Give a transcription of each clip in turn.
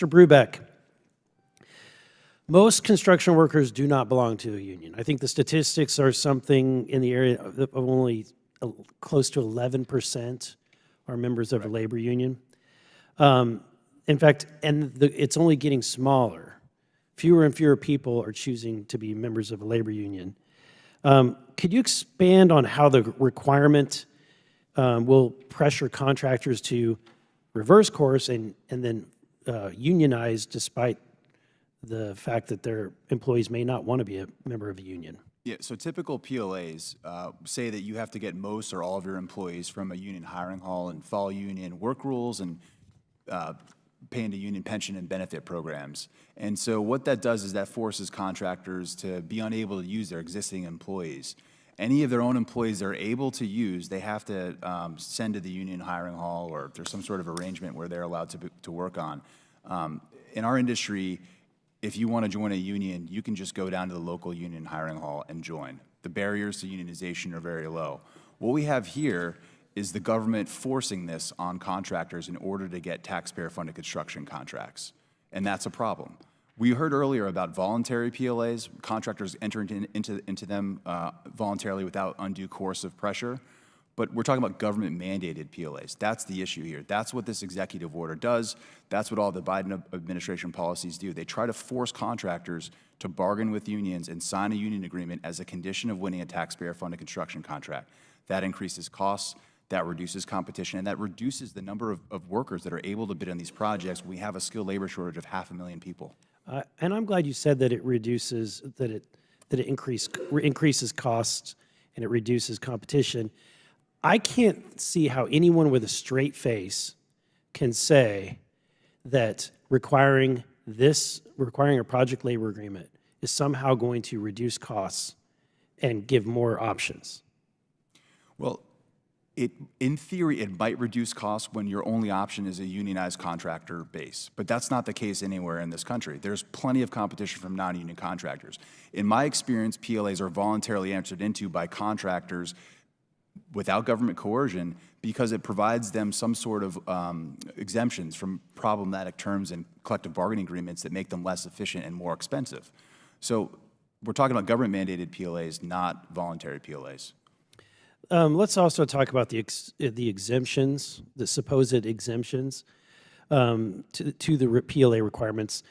Mr. Brubeck, most construction workers do not belong to a union. I think the statistics are something in the area of only close to 11% are members of a labor union. In fact, it's only getting smaller. Fewer and fewer people are choosing to be members of a labor union. Could you expand on how the requirement will pressure contractors to reverse course and then unionize despite the fact that their employees may not want to be a member of a union? Yeah, so typical PLAs say that you have to get most or all of your employees from a union hiring hall and follow union work rules and pay into union pension and benefit programs. And so what that does is that forces contractors to be unable to use their existing employees. Any of their own employees they're able to use, they have to send to the union hiring hall, or there's some sort of arrangement where they're allowed to work on. In our industry, if you want to join a union, you can just go down to the local union hiring hall and join. The barriers to unionization are very low. What we have here is the government forcing this on contractors in order to get taxpayer-funded construction contracts, and that's a problem. We heard earlier about voluntary PLAs, contractors entering into them voluntarily without undue coercive pressure, but we're talking about government-mandated PLAs. That's the issue here. That's what this executive order does. That's what all the Biden administration policies do. They try to force contractors to bargain with unions and sign a union agreement as a condition of winning a taxpayer-funded construction contract. That increases costs, that reduces competition, and that reduces the number of workers that are able to bid on these projects. We have a skilled labor shortage of 500,000 people. And I'm glad you said that it reduces, that it increases costs and it reduces competition. I can't see how anyone with a straight face can say that requiring a project labor agreement is somehow going to reduce costs and give more options. Well, in theory, it might reduce costs when your only option is a unionized contractor base, but that's not the case anywhere in this country. There's plenty of competition from non-union contractors. In my experience, PLAs are voluntarily entered into by contractors without government coercion because it provides them some sort of exemptions from problematic terms and collective bargaining agreements that make them less efficient and more expensive. So we're talking about government-mandated PLAs, not voluntary PLAs. Let's also talk about the exemptions, the supposed exemptions to the PLA requirements.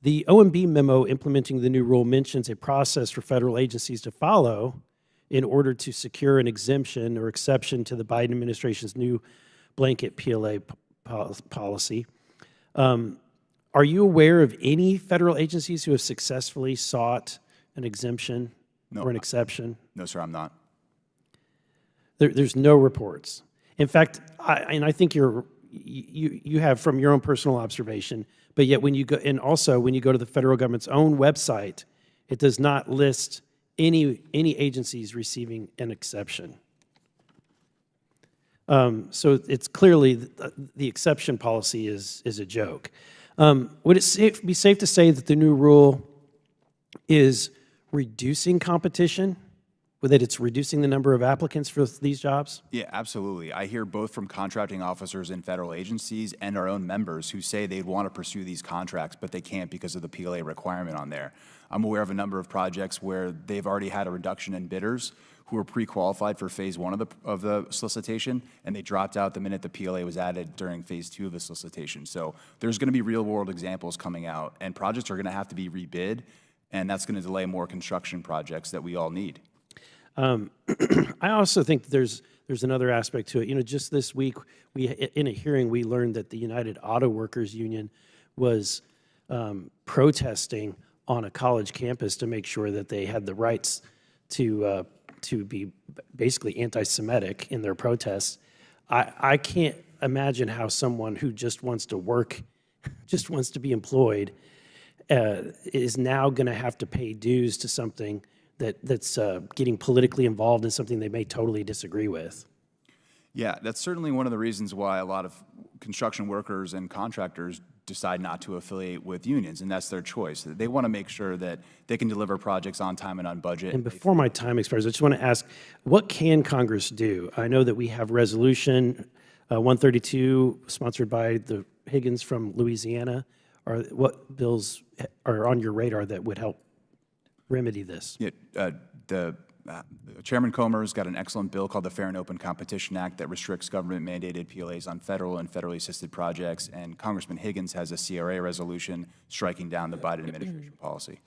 The OMB memo implementing the new rule mentions a process for federal agencies to follow in order to secure an exemption or exception to the Biden administration's new blanket PLA policy. Are you aware of any federal agencies who have successfully sought an exemption or an exception? No, sir, I'm not. There's no reports. In fact, I think you have from your own personal observation, but yet when you go, and also when you go to the federal government's own website, it does not list any agencies receiving an exception. So it's clearly the exception policy is a joke. Would it be safe to say that the new rule is reducing competition? That it's reducing the number of applicants for these jobs? Yeah, absolutely. I hear both from contracting officers in federal agencies and our own members who say they'd want to pursue these contracts, but they can't because of the PLA requirement on there. I'm aware of a number of projects where they've already had a reduction in bidders who were pre-qualified for phase 1 of the solicitation, and they dropped out the minute the PLA was added during phase 2 of the solicitation. So there's going to be real-world examples coming out, and projects are going to have to be rebid, and that's going to delay more construction projects that we all need. I also think there's another aspect to it. You know, just this week, in a hearing, we learned that the United Auto Workers Union was protesting on a college campus to make sure that they had the rights to be basically anti-Semitic in their protests. I can't imagine how someone who just wants to work, just wants to be employed, is now going to have to pay dues to something that's getting politically involved in something they may totally disagree with. Yeah, that's certainly one of the reasons why a lot of construction workers and contractors decide not to affiliate with unions, and that's their choice. They want to make sure that they can deliver projects on time and on budget. And before my time expires, I just want to ask, what can Congress do? I know that we have Resolution 132, sponsored by the Higgins from Louisiana. what bills are on your radar that would help remedy this? Yeah, Chairman Comer's got an excellent bill called the Fair and Open Competition Act that restricts government-mandated PLAs on federal and federally assisted projects, and Congressman Higgins has a CRA resolution striking down the Biden administration policy.